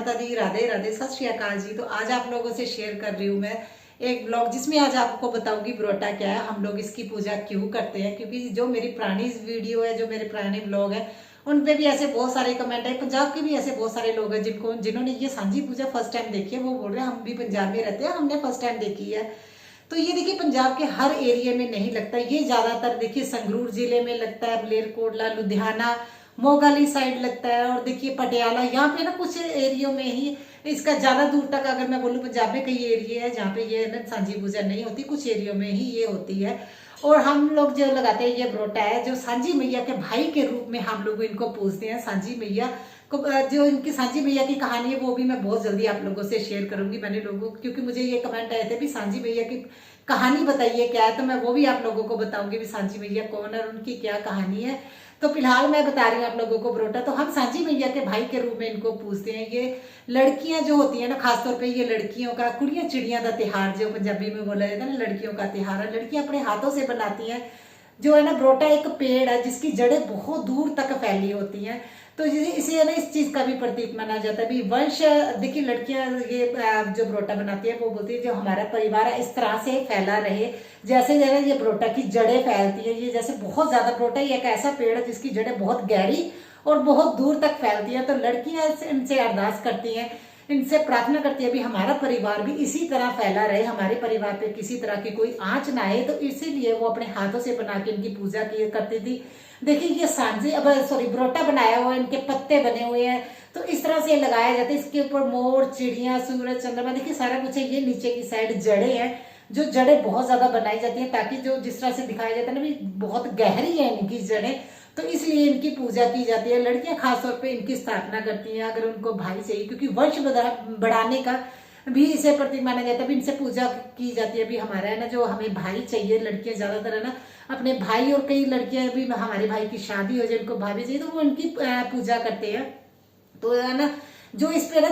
माता दी, राधे राधे, सत श्री अकाल जी। तो आज आप लोगों से शेयर कर रही हूँ मैं एक ब्लॉग, जिसमें आज आपको बताऊंगी बरोटा क्या है, हम लोग इसकी पूजा क्यों करते हैं। क्योंकि जो मेरी पुरानी वीडियो है, जो मेरे पुराने ब्लॉग है, उन पे भी ऐसे बहुत सारे कमेंट है। पंजाब के भी ऐसे बहुत सारे लोग हैं जिन्होंने ये सांझी पूजा फर्स्ट टाइम देखी है। वो बोल रहे हैं हम भी पंजाब में रहते हैं, हमने फर्स्ट टाइम देखी है। तो ये देखिए पंजाब के हर एरिया में नहीं लगता, ये ज्यादातर देखिए संगरूर जिले में लगता है, मलेरकोटला, लुधियाना, मोगाली साइड लगता है। और देखिए पटियाला, यहाँ पे ना कुछ एरियो में ही इसका ज्यादा दूर तक, अगर मैं बोलूँ पंजाब में कई एरिया है जहाँ पे ये ना सांझी पूजा नहीं होती, कुछ एरियो में ही ये होती है। और हम लोग जो लगाते हैं ये बरोटा है, जो सांझी मैया के भाई के रूप में हम लोग इनको पूजते हैं। सांझी मैया को, जो इनकी सांझी मैया की कहानी है वो भी मैं बहुत जल्दी आप लोगों से शेयर करूंगी। मैंने लोगों, क्योंकि मुझे ये कमेंट आए थे भी सांझी मैया की कहानी बताइए क्या है, तो मैं वो भी आप लोगों को बताऊंगी भी सांझी मैया कौन है और उनकी क्या कहानी है। तो फिलहाल मैं बता रही हूँ आप लोगों को बरोटा। तो हम सांझी मैया के भाई के रूप में इनको पूजते हैं। ये लड़कियां जो होती है ना, खासतौर पे ये लड़कियों का, कुड़ियां चिड़ियां का त्योहार जो पंजाबी में बोला जाता है ना, लड़कियों का त्योहार है। लड़कियां अपने हाथों से बनाती हैं। जो है ना बरोटा एक पेड़ है जिसकी जड़ें बहुत दूर तक फैली होती हैं। तो इसे है ना इस चीज का भी प्रतीक माना जाता है भी वंश। देखिए लड़कियां ये जो बरोटा बनाती है वो बोलती है जो हमारा परिवार है इस तरह से फैला रहे, जैसे जैसे ये बरोटा की जड़ें फैलती है। ये जैसे बहुत ज्यादा बरोटा ये एक ऐसा पेड़ है जिसकी जड़ें बहुत गहरी और बहुत दूर तक फैलती है। तो लड़कियां इनसे अरदास करती हैं, इनसे प्रार्थना करती है भी हमारा परिवार भी इसी तरह फैला रहे, हमारे परिवार पे किसी तरह की कोई आंच ना आए। तो इसीलिए वो अपने हाथों से बना के इनकी पूजा की करती थी। देखिए ये सांझे, अब सॉरी, बरोटा बनाया हुआ है, इनके पत्ते बने हुए हैं। तो इस तरह से लगाया जाता है। इसके ऊपर मोर, चिड़िया, सूरज, चंद्रमा, देखिए सारा कुछ है। ये नीचे की साइड जड़े हैं, जो जड़ें बहुत ज्यादा बनाई जाती हैं ताकि जो जिस तरह से दिखाया जाता है ना भी बहुत गहरी है इनकी जड़ें। तो इसलिए इनकी पूजा की जाती है। लड़कियां खासतौर पे इनकी स्थापना करती हैं अगर उनको भाई चाहिए, क्योंकि वंश बढ़ाने का भी इसे प्रतीक माना जाता है। भी इनसे पूजा की जाती है भी हमारा है ना जो हमें भाई चाहिए। लड़कियां ज्यादातर है ना अपने भाई, और कई लड़कियां भी हमारे भाई की शादी हो जाए उनको भाभी चाहिए तो वो इनकी पूजा करते हैं। तो है ना जो इस पेड़,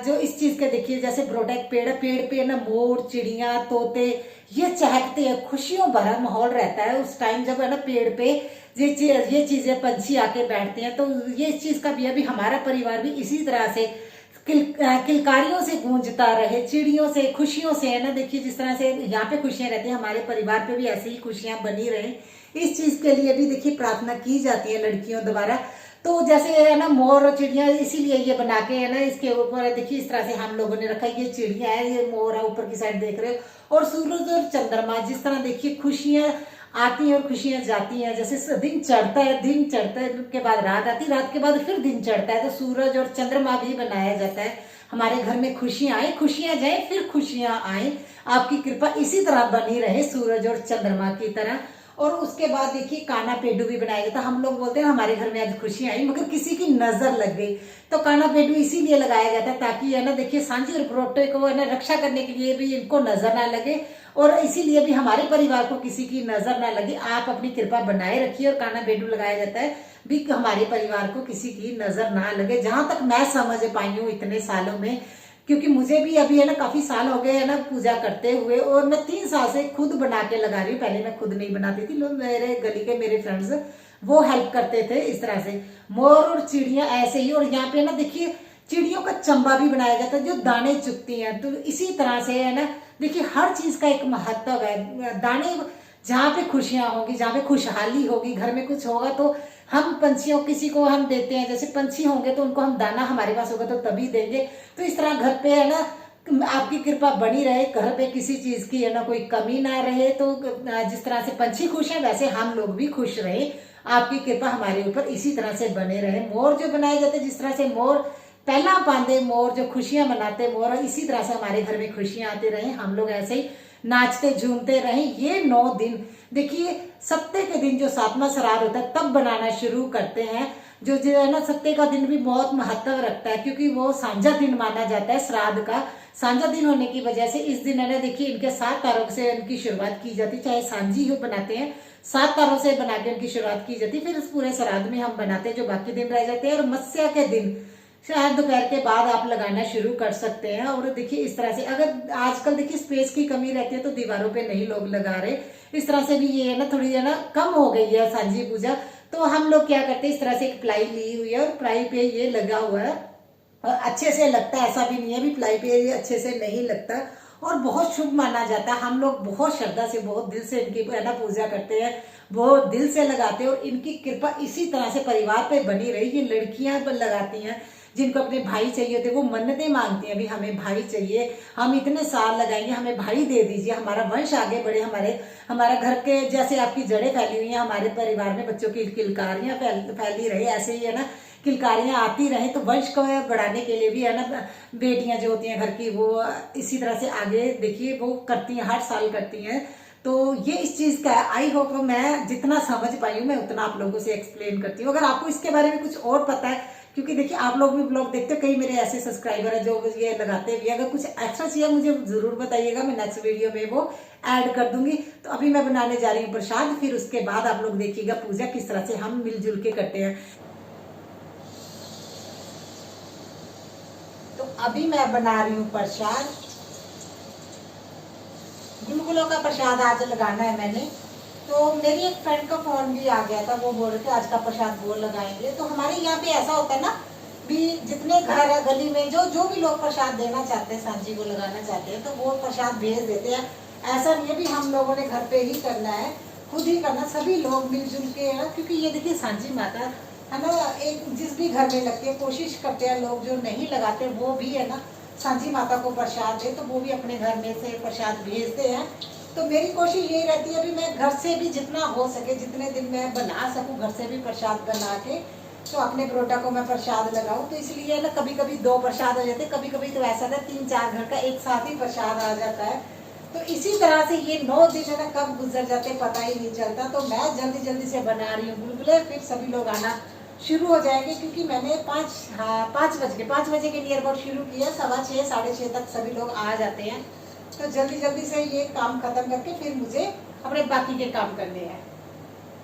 जो इस चीज का देखिए जैसे बरोटा एक पेड़ है, पेड़ पे ना मोर, चिड़िया, तोते ये चहकते हैं, खुशियों भरा माहौल रहता है उस टाइम जब है ना पेड़ पे ये चीजें पंछी आके बैठते हैं। तो ये इस चीज का भी अभी हमारा परिवार भी इसी तरह से किलकारियों से गूंजता रहे, चिड़ियों से, खुशियों से, है ना। देखिए जिस तरह से यहाँ पे खुशियां रहती हैं, हमारे परिवार पे भी ऐसी ही खुशियां बनी रहे, इस चीज के लिए भी देखिए प्रार्थना की जाती है लड़कियों द्वारा। तो जैसे है ना मोर और चिड़िया, इसीलिए ये बना के है ना इसके ऊपर देखिए इस तरह से हम लोगों ने रखा है। ये चिड़िया है, ये मोर है, ऊपर की साइड देख रहे हो, और सूरज और चंद्रमा, जिस तरह देखिए खुशियां आती हैं और खुशियां जाती हैं। जैसे दिन चढ़ता है, दिन चढ़ता है के बाद रात आती है, रात के बाद फिर दिन चढ़ता है, तो सूरज और चंद्रमा भी बनाया जाता है। हमारे घर में खुशियां आए, खुशियां जाए, फिर खुशियां आए, आपकी कृपा इसी तरह बनी रहे सूरज और चंद्रमा की तरह। और उसके बाद देखिए काना पेडू भी बनाया जाता है। हम लोग बोलते हैं हमारे घर में आज खुशियां आई मगर किसी की नजर लग गई, तो काना पेडू इसीलिए लगाया जाता है ताकि है ना देखिए सांझी और बरोटे को है ना रक्षा करने के लिए भी इनको नजर ना लगे, और इसीलिए भी हमारे परिवार को किसी की नजर ना लगे, आप अपनी कृपा बनाए रखिए। और काना पेडू लगाया जाता है भी हमारे परिवार को किसी की नजर ना लगे। जहां तक मैं समझ पाई हूँ इतने सालों में, क्योंकि मुझे भी अभी है ना काफी साल हो गए है ना पूजा करते हुए, और मैं 3 साल से खुद बना के लगा रही हूँ। पहले मैं खुद नहीं बनाती थी, लोग मेरे गली के मेरे फ्रेंड्स वो हेल्प करते थे इस तरह से। मोर और चिड़िया ऐसे ही, और यहाँ पे ना देखिए चिड़ियों का चंबा भी बनाया जाता है जो दाने चुगती हैं। तो इसी तरह से है ना देखिए हर चीज का एक महत्व है। दाने जहाँ पे खुशियां होगी, जहाँ पे खुशहाली होगी, घर में कुछ होगा तो हम पंछियों, किसी को हम देते हैं, जैसे पंछी होंगे तो उनको हम दाना, हमारे पास होगा तो तभी देंगे। तो इस तरह घर पे है ना आपकी कृपा बनी रहे, घर पे किसी चीज की है ना कोई कमी ना रहे। तो जिस तरह से पंछी खुश है वैसे हम लोग भी खुश रहे, आपकी कृपा हमारे ऊपर इसी तरह से बने रहे। मोर जो बनाए जाते जिस तरह से मोर पहला पांदे, मोर जो खुशियां मनाते मोर, इसी तरह से हमारे घर में खुशियां आती रहे, हम लोग ऐसे ही नाचते झूमते रहे। ये 9 दिन देखिए सप्ते के दिन जो 7वां श्राद्ध होता है तब बनाना शुरू करते हैं। जो है ना सप्ते का दिन भी बहुत महत्व रखता है, क्योंकि वो सांझा दिन माना जाता है। श्राद्ध का सांझा दिन होने की वजह से इस दिन है ना देखिए इनके 7 तारों से इनकी शुरुआत की जाती है। चाहे सांझी हो बनाते हैं 7 तारों से बना के उनकी शुरुआत की जाती है। फिर इस पूरे श्राद्ध में हम बनाते हैं जो बाकी दिन रह जाते हैं, और मत्स्य के दिन शायद दोपहर के बाद आप लगाना शुरू कर सकते हैं। और देखिए इस तरह से, अगर आजकल देखिए स्पेस की कमी रहती है तो दीवारों पे नहीं लोग लगा रहे, इस तरह से भी ये है ना थोड़ी है ना कम हो गई है सांझी पूजा। तो हम लोग क्या करते हैं, इस तरह से एक प्लाई ली हुई है और प्लाई पे ये लगा हुआ है, अच्छे से लगता है, ऐसा भी नहीं है भी प्लाई पे ये अच्छे से नहीं लगता, और बहुत शुभ माना जाता है। हम लोग बहुत श्रद्धा से, बहुत दिल से इनकी है ना पूजा करते हैं, बहुत दिल से लगाते हैं, और इनकी कृपा इसी तरह से परिवार पे बनी रही। ये लड़कियां लगाती हैं जिनको अपने भाई चाहिए होते, वो मन्नतें मांगती हैं, अभी हमें भाई चाहिए, हम इतने साल लगाएंगे, हमें भाई दे दीजिए, हमारा वंश आगे बढ़े, हमारा घर के जैसे आपकी जड़ें फैली हुई हैं, हमारे परिवार में बच्चों की किलकारियाँ फैली रही, ऐसे ही है ना किलकारियाँ आती रहें, तो वंश को बढ़ाने के लिए भी है ना बेटियां जो होती हैं घर की, वो इसी तरह से आगे देखिए वो करती हैं, हर साल करती हैं। तो ये इस चीज़ का आई होप मैं जितना समझ पाई हूँ मैं उतना आप लोगों से एक्सप्लेन करती हूँ। अगर आपको इसके बारे में कुछ और पता है, क्योंकि देखिए आप लोग भी ब्लॉग देखते हो, कई मेरे ऐसे सब्सक्राइबर है जो ये लगाते भी, अगर कुछ एक्स्ट्रा चाहिए मुझे ज़रूर बताइएगा, मैं नेक्स्ट वीडियो में वो ऐड कर दूंगी। तो अभी मैं बनाने जा रही हूँ प्रसाद, फिर उसके बाद आप लोग देखिएगा पूजा किस तरह से हम मिलजुल के करते हैं। तो अभी मैं बना रही हूँ प्रसाद, गुलगुलों का प्रसाद आज लगाना है मैंने। तो मेरी एक फ्रेंड का फोन भी आ गया था, वो बोल रहे थे आज का प्रसाद वो लगाएंगे। तो हमारे यहाँ पे ऐसा होता है ना भी जितने घर है गली में जो भी लोग प्रसाद देना चाहते हैं, सांझी को लगाना चाहते हैं, तो वो प्रसाद भेज देते हैं। ऐसा नहीं है भी हम लोगों ने घर पे ही करना है, खुद ही करना, सभी लोग मिलजुल के है ना, क्योंकि ये देखिए सांझी माता है ना, एक जिस भी घर में लगती है, कोशिश करते हैं लोग जो नहीं लगाते वो भी है ना सांझी माता को प्रसाद दे, तो वो भी अपने घर में से प्रसाद भेजते हैं। तो मेरी कोशिश यही रहती है भी मैं घर से भी जितना हो सके, जितने दिन मैं बना सकूं घर से भी प्रसाद बना के, तो अपने प्रोडक्ट को मैं प्रसाद लगाऊं। तो इसलिए ना कभी कभी 2 प्रसाद हो जाते, कभी कभी तो ऐसा था 3-4 घर का एक साथ ही प्रसाद आ जाता है। तो इसी तरह से ये 9 दिन है ना कब गुजर जाते पता ही नहीं चलता। तो मैं जल्दी जल्दी से बना रही हूँ गुलगुले, फिर सभी लोग आना शुरू हो जाएंगे, क्योंकि मैंने 5 बजे के नियर अबाउट शुरू किया, 6:15 6:30 तक सभी लोग आ जाते हैं। तो जल्दी जल्दी से ये काम खत्म करके फिर मुझे अपने बाकी के काम करने हैं।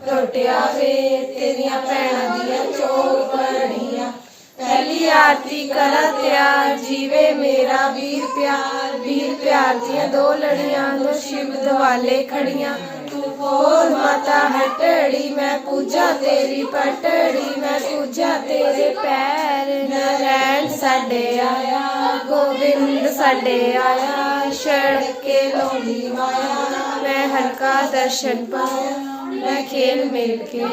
टोटिया वे तेरिया भैणा दिया चौपड़ियां, पहली आरती करा त्यार, जीवे मेरा वीर प्यार दियां 2 लड़ियां, 2 शिव दवाले खड़ियां, तू खोल माता हटड़ी, मैं पूजा तेरी पटड़ी, मैं पूजा तेरे पैर। नारायण साडे आया, गोविंद साडे आया, सड़क के लोली माया, मैं हल्का दर्शन पाया, मैं खेल मिल के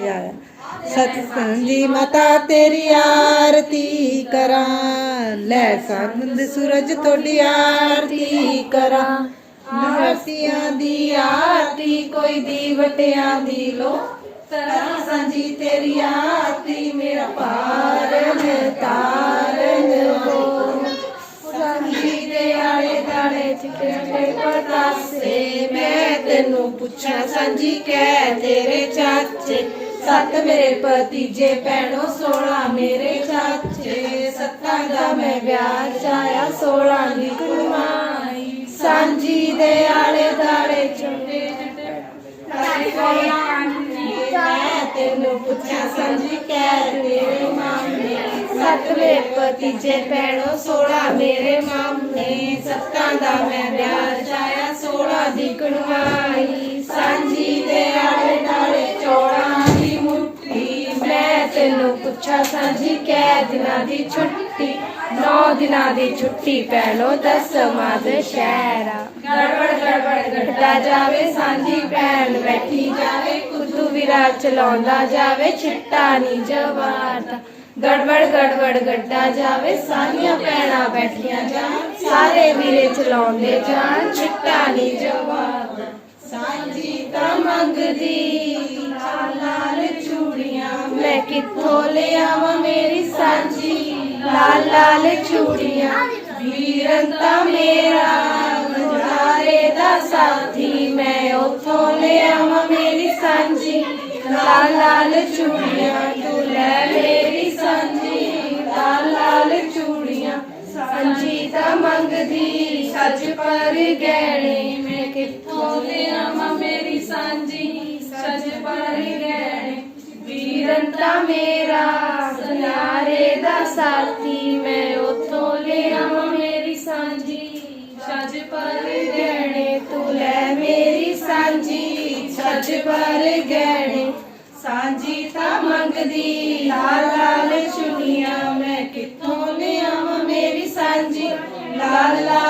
आया। सतसंगी माता तेरी आरती करा, ले संद सूरज तोड़ी आरती करा, नरसियां दी आरती कोई दीवटियां दी लो, तरा सांझी तेरी आरती मेरा पारन तारन हो। सांझी दे आले दाले चिकटे पतासे, मैं तेनू पुछा सांझी कै तेरे चाचे, 7 मेरे भतीजे भैणों 16 मेरे चाचे, 7 दा मैं ब्याह जाया 16 दी कुड़माई, सांझी दे आले दाले चुटे मैं तेनू पुछा सांझी कै तेरे मामे, 7 मेरे भतीजे भैणों 16 मेरे मामे, 7 दा मैं ब्याह जाया 16 दी कुड़माई, सांझी दे आले दाले चौड़ा दी मुट्ठी, मैं तेनू पुछा सांझी कै दिना दी छुट्टी, 9 दिना दी छुट्टी भैणों 10वां दशहरा, गड़बड़ गड़दा जावे सांझी भैन बैठी जावे, खुदू विरा चलाउंदा जावे छिट्टा नी जवारदा, गड़बड़ गड्डा जावे सारियां भैणां बैठियां जान, सारे वीरे चलाउंदे जान छिट्टा नी जवारदा। सांझी तां मंगदी लाल चूड़ियां, मैं कित्थों ले आवां मेरी सांझी लाल चूड़ियां, वीरन तां मेरा गुजारे दा साथी, मैं उत्थों ले आवां मेरी सांझी लाल चूड़ियां, तू ले मेरी सांझी लाल चूड़ियां। सांझी तां मंगदी सज पर गहणे, मैं कित्थों ले आवां मेरी सांझी सज पर गहणे, वीरन तां मेरा सुनारे दा साथी, मैं उत्थों ले आवां मेरी सांझी सज पर गहणे, तू ले मेरी सांझी सज पर गहणे। सांझी तां मंगदी लाल चुड़ियां, मैं कित्थों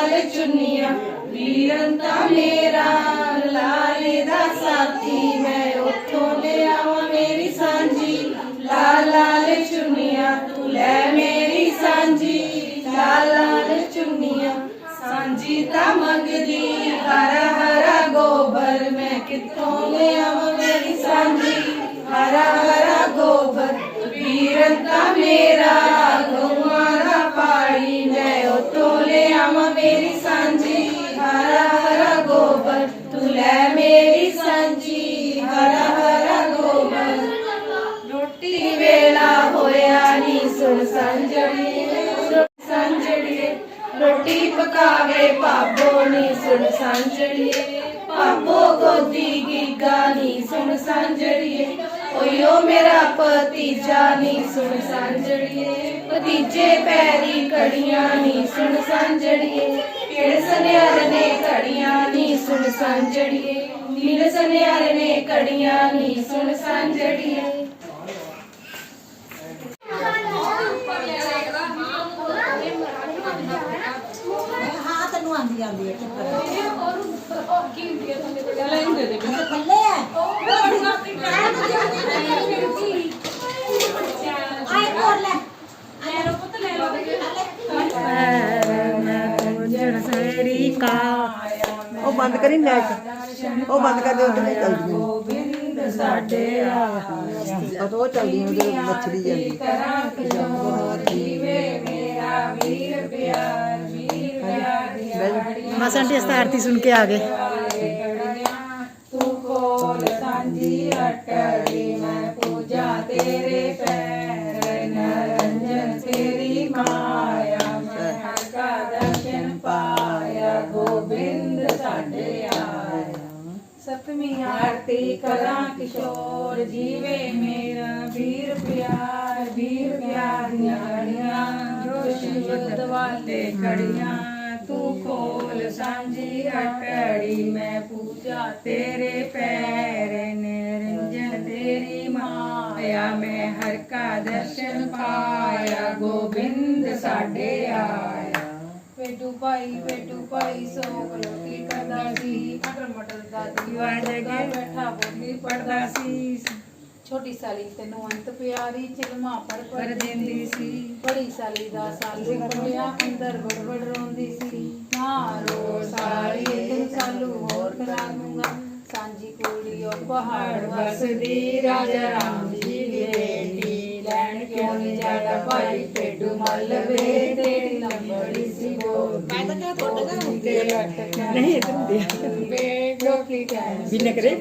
लाल चुन्निया वीरंता मेरा लाले दा साथी मैं उठों ले आवा मेरी सांझी लाल लाल चुन्निया तू ले मेरी सांझी लाल लाल चुन्निया सांझी ता मंगदी हरा हरा गोबर मैं कितों ले आवा मेरी सांझी हरा हरा गोबर वीरंता मेरा गौआरा पाड़ी मैं उठों ले आवा मेरी सांझी हरा हरा गोबर तू ले मेरी सांझी हरा हरा गोबर रोटी वेला होया नी सुन सांजड़िए रोटी पकावे पापो नी सुन सांजड़िए पापो गोदी गिगा नी सुन सांजड़िए ओयो मेरा भतीजा नी सुन सांजड़िए भतीजे पैरी कड़ियां नी सुन सांजड़िए केड़ सनियार ने कड़ियां नी सुन सांजड़िए नील सनियार ने कड़ियां नी सुन सांजड़िए हाँ तेनू आंदी आंदी है चुप कर अच्छा थल्ले है आए कोर ले मेरे पुੱਤ ले लो गुंजन सवेरी का ਉਹ ਬੰਦ ਕਰੀ ਨੈਟ ਉਹ ਬੰਦ ਕਰ ਦੇ ਉੱਤੇ ਚੱਲਦੀ गोविंद साडे आया ਉਹ ਚੱਲਦੀ ਉਹਦੇ ਮੱਛਲੀ ਜਾਂਦੀ जीवे मेरा वीर प्यार बस आंटी इस आरती सुन के आ गए तू खोल सांझी अटरी मैं पूजा तेरे पैर निरंजन तेरी माया मैं हर का दर्शन पाया गोविंद साडे आया सतवीं आरती करा किशोर जीवे मेरा वीर प्यार दियां घड़ियां जो शिवद वाले खड़ियां तू खोल सांझी अटड़ी मैं पूजा तेरे पैर निरंजन तेरी माया मैं हर का दर्शन पाया गोविंद साडे आया पेटू भाई सोग रोटी करदा सी मटर मटर दा दीवार बैठा बोली पढ़दा सी छोटी साली तेनू अंत प्यारी चिलमा पढ़ देंदी सी बड़ी साली दा सालू पढ़िया अंदर बड़बड़ रोंदी सी मारो साली तेन सालू होर करा दूंगा सांझी कुड़ी और पहाड़ वसदी राजा राम जी दी बेटी लैन क्यों नहीं जाता भाई पेटू मल वे तेरी लंबड़ी सी गोदी ਨਹੀਂ ਇਧਰ ਦੇ बेटो की बिना करे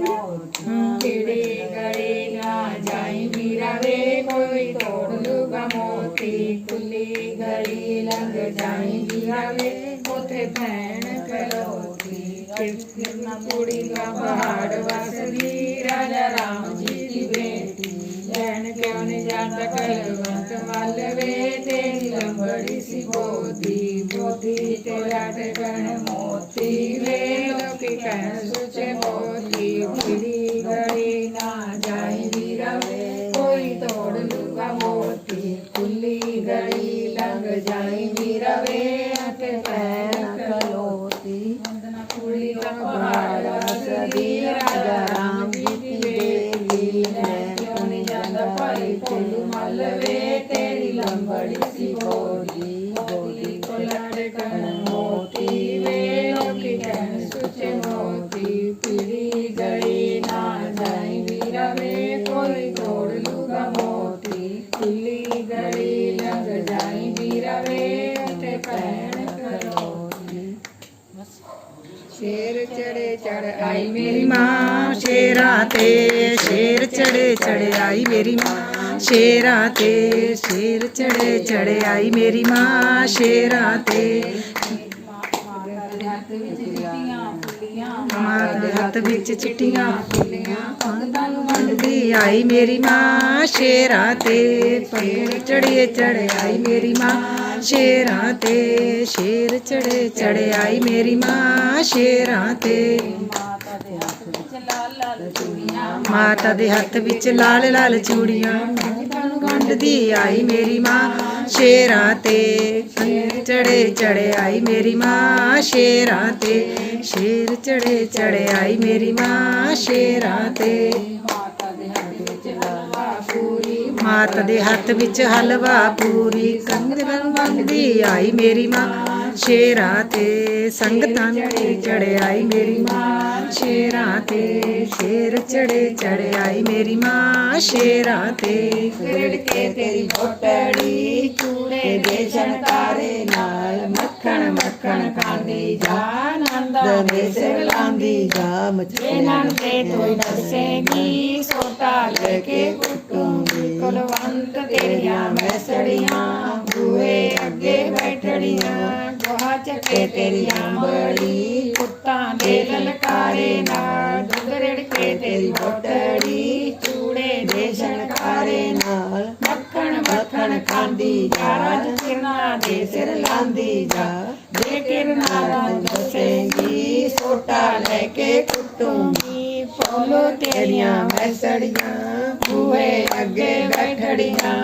चिड़ी गड़ी ना जाई वीरा वे कोई तोड़ लूगा मोती खुली गड़ी लंग जाई वीरा वे उथे भैन कलोती कितना कुड़ी का पहाड़ वसदी राजा राम जी की बेटी लैन क्यों नहीं जाता कलवंत मल वे तेरी लंबड़ी सी बोधी तेरा ठिकान मोती वे लोग कह सोचे मोती चिड़ी गड़ी ना जाई वीरा वे कोई तोड़ लूगा मोती खुली गड़ी लंग जाई वीरा वे अटे पैर कलोती वंदना कुड़ी का पहाड़ वसदी राजा राम जी की बेटी मैं क्यों नहीं जाता भाई कोलू मल वे तेरी लंबड़ी सी बोली को लटकन मोती वे लोग कह सोचे मोती पीड़ी गड़ी ना जाई वीरा वे कोई तोड़ लूगा मोती खुली गड़ी लग जाई वीरा वे अटे पैन कलोती शेर चढ़े चढ़ आई मेरी माँ शेरा ते शेर चढ़े चढ़े आई मेरी माँ शेरा ते शेर चढ़े चढ़े आई मेरी माँ शेरा ते माँ दे हत्थ विच चिट्टियां वंडदी आई मेरी माँ शेरा ते पैर चढ़े चढ़े आई मेरी माँ शेरा ते शेर चढ़े चढ़े आई मेरी माँ शेरा ते माता दे हत्थ ਮਾਤਾ ਦੇ ਹੱਥ ਵਿੱਚ ਲਾਲ ਲਾਲ ਚੂੜੀਆਂ ਵੰਡਦੀ ਆਈ ਮੇਰੀ ਮਾਂ ਸ਼ੇਰਾਂ ਤੇ ਚੜੇ ਚੜੇ ਆਈ ਮੇਰੀ ਮਾਂ ਸ਼ੇਰਾਂ ਤੇ ਸ਼ੇਰ ਚੜੇ ਚੜੇ ਆਈ ਮੇਰੀ ਮਾਂ ਸ਼ੇਰਾਂ ਤੇ ਮਾਤਾ ਦੇ ਹੱਥ ਵਿੱਚ ਹਲਵਾ ਪੂਰੀ ਕੰਗਣ ਵੰਡਦੀ ਆਈ ਮੇਰੀ ਮਾਂ ਸ਼ੇਰਾਂ ਤੇ ਸੰਗਤਾਂ ਚੜੇ ਆਈ ਮੇਰੀ ਮਾਂ ਸ਼ੇਰਾਂ ਤੇ ਸ਼ੇਰ ਚੜੇ ਚੜੇ ਆਈ ਮੇਰੀ ਮਾਂ ਸ਼ੇਰਾਂ ਤੇ ਰਿੜ ਕੇ ਤੇਰੀ ਬੋਟੜੀ ਚੂੜੇ ਦੇ ਛਣਕਾਰੇ ਨਾਲ ਮੱਖਣ ਮੱਖਣ ਖਾਂਦੀ ਜਾ ਆਨੰਦ ਦੇ ਸਿਰ ਲਾਂਦੀ ਜਾ ਮਚੇ ਤੇ ਤੂੰ ਦੱਸੇਗੀ ਸੋਟਾ ਲੈ ਕੇ ਕੁੱਟੂਗੀ ਕੁਲਵੰਤ ਤੇਰੀਆਂ ਮੈਸੜੀਆਂ ਬੂਹੇ ਅੱਗੇ ਬੈਠੜੀਆਂ ਗੋਹਾ ਚੱਕੇ ਤੇਰੀਆਂ ਬੜੀ ਕੁੱਤਾਂ ਦੇ ਲਲਕਾਰੇ ਨਾਲ ਦੁੱਧ ਰਿੜ ਕੇ ਤੇਰੀ ਬੋਟੜੀ ਚੂੜੇ ਦੇ ਛਣਕਾਰੇ ਨਾਲ ਮੱਖਣ ਮੱਖਣ ਖਾਂਦੀ ਜਾ ਰਾਜ ਕਿਰਨਾਂ ਦੇ ਸਿਰ ਲਾਂਦੀ ਜਾ ਦੇ ਕਿਰਨਾਂ ਨੂੰ ਦੱਸੇਗੀ ਸੋਟਾ ਲੈ ਕੇ ਕੁੱਟੂਗੀ ਫੋਲੋ ਤੇਰੀਆਂ ਮੈਸੜੀਆਂ ਬੂਹੇ ਅੱਗੇ ਬੈਠੜੀਆਂ